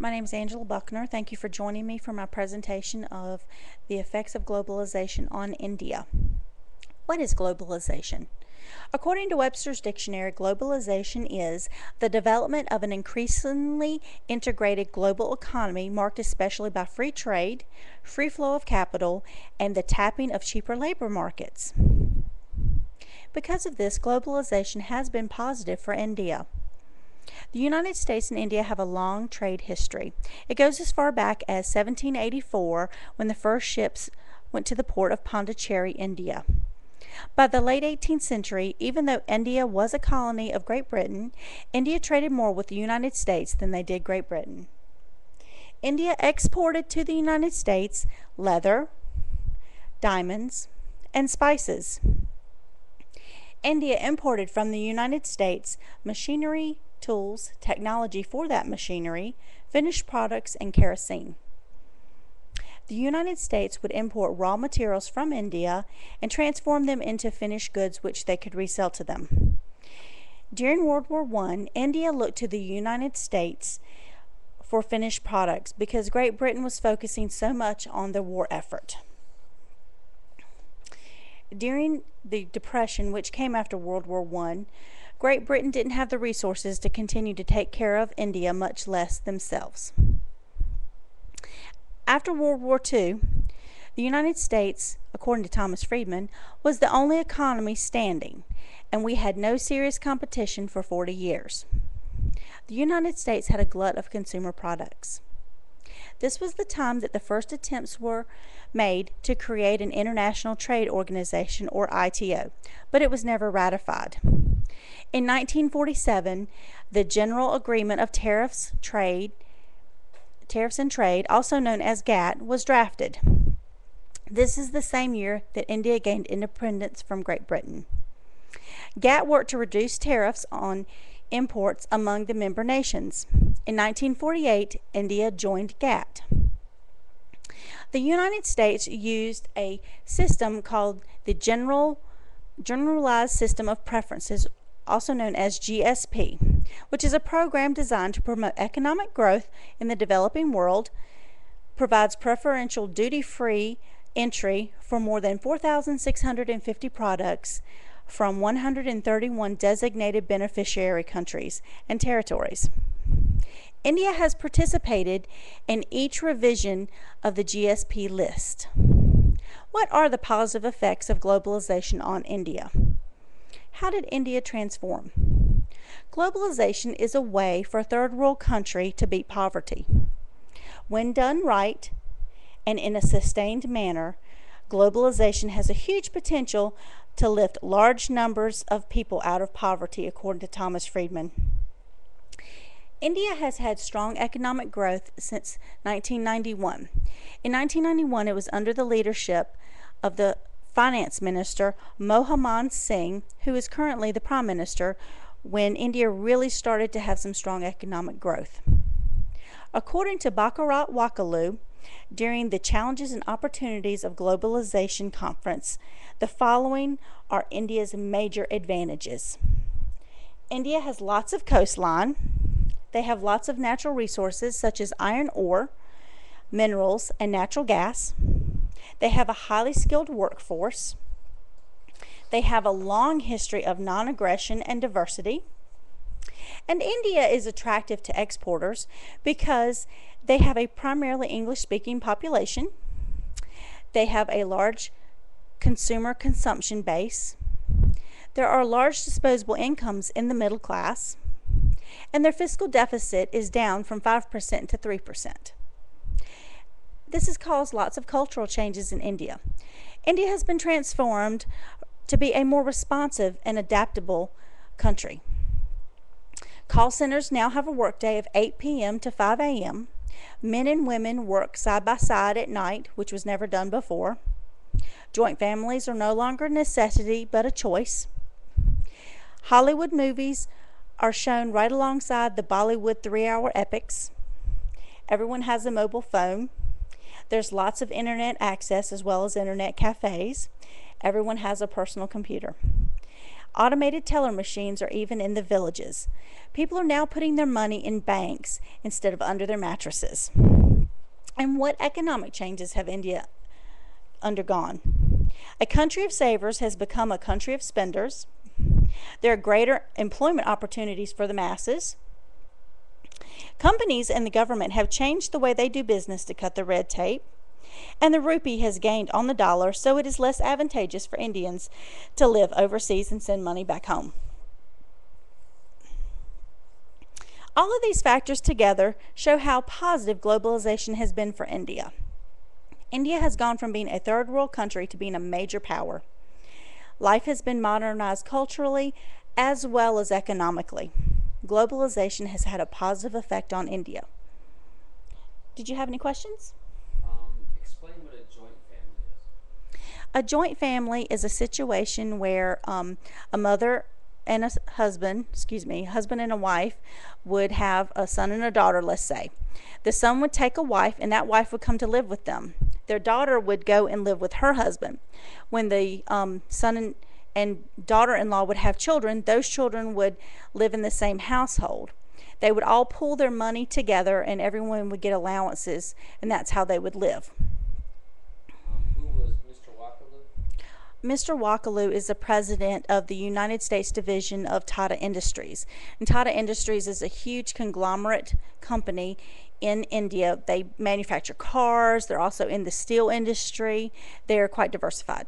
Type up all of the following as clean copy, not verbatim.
My name is Angela Buckner. Thank you for joining me for my presentation of the effects of globalization on India. What is globalization? According to Webster's Dictionary, globalization is the development of an increasingly integrated global economy marked especially by free trade, free flow of capital, and the tapping of cheaper labor markets. Because of this, globalization has been positive for India. The United States and India have a long trade history. It goes as far back as 1784 when the first ships went to the port of Pondicherry, India. By the late 18th century, even though India was a colony of Great Britain, India traded more with the United States than they did Great Britain. India exported to the United States leather, diamonds, and spices. India imported from the United States machinery, tools, technology for that machinery, finished products, and kerosene. The United States would import raw materials from India and transform them into finished goods which they could resell to them. During World War I, India looked to the United States for finished products because Great Britain was focusing so much on the war effort. During the Depression, which came after World War I, Great Britain didn't have the resources to continue to take care of India, much less themselves. After World War II, the United States, according to Thomas Friedman, was the only economy standing, and we had no serious competition for 40 years. The United States had a glut of consumer products. This was the time that the first attempts were made to create an International Trade Organization, or ITO, but it was never ratified. In 1947, the General Agreement of Tariffs and Trade, also known as GATT, was drafted. This is the same year that India gained independence from Great Britain. GATT worked to reduce tariffs on imports among the member nations. In 1948, India joined GATT. The United States used a system called the Generalized System of Preferences, also known as GSP, which is a program designed to promote economic growth in the developing world, provides preferential duty-free entry for more than 4,650 products from 131 designated beneficiary countries and territories. India has participated in each revision of the GSP list. What are the positive effects of globalization on India? How did India transform? Globalization is a way for a third world country to beat poverty. When done right and in a sustained manner, globalization has a huge potential to lift large numbers of people out of poverty, according to Thomas Friedman. India has had strong economic growth since 1991. In 1991, it was under the leadership of the Finance Minister Manmohan Singh, who is currently the Prime Minister, when India really started to have some strong economic growth. According to Bharat Wakalu, during the Challenges and Opportunities of Globalization conference, the following are India's major advantages. India has lots of coastline. They have lots of natural resources such as iron ore, minerals, and natural gas. They have a highly skilled workforce. They have a long history of non-aggression and diversity. And India is attractive to exporters because they have a primarily English-speaking population. They have a large consumer consumption base. There are large disposable incomes in the middle class. And their fiscal deficit is down from 5% to 3%. This has caused lots of cultural changes in India. India has been transformed to be a more responsive and adaptable country. Call centers now have a workday of 8 p.m. to 5 a.m. Men and women work side by side at night, which was never done before. Joint families are no longer a necessity but a choice. Hollywood movies are shown right alongside the Bollywood 3-hour epics. Everyone has a mobile phone. There's lots of internet access as well as internet cafes. Everyone has a personal computer. Automated teller machines are even in the villages. People are now putting their money in banks instead of under their mattresses. And what economic changes have India undergone? A country of savers has become a country of spenders. There are greater employment opportunities for the masses. Companies and the government have changed the way they do business to cut the red tape. And the rupee has gained on the dollar, so it is less advantageous for Indians to live overseas and send money back home. All of these factors together show how positive globalization has been for India. India has gone from being a third world country to being a major power. Life has been modernized culturally as well as economically. Globalization has had a positive effect on India. Did you have any questions? Explain what a joint family is. A joint family is a situation where a mother and a husband and a wife would have a son and a daughter, let's say. The son would take a wife, and that wife would come to live with them. Their daughter would go and live with her husband. When the son and daughter-in-law would have children, those children would live in the same household. They would all pool their money together, and everyone would get allowances, and that's how they would live. Who was Mr. Wakaloo? Mr. Wakaloo is the president of the United States division of Tata Industries. And Tata Industries is a huge conglomerate company in India. They manufacture cars. They're also in the steel industry. They're quite diversified.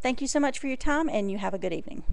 Thank you so much for your time, and you have a good evening.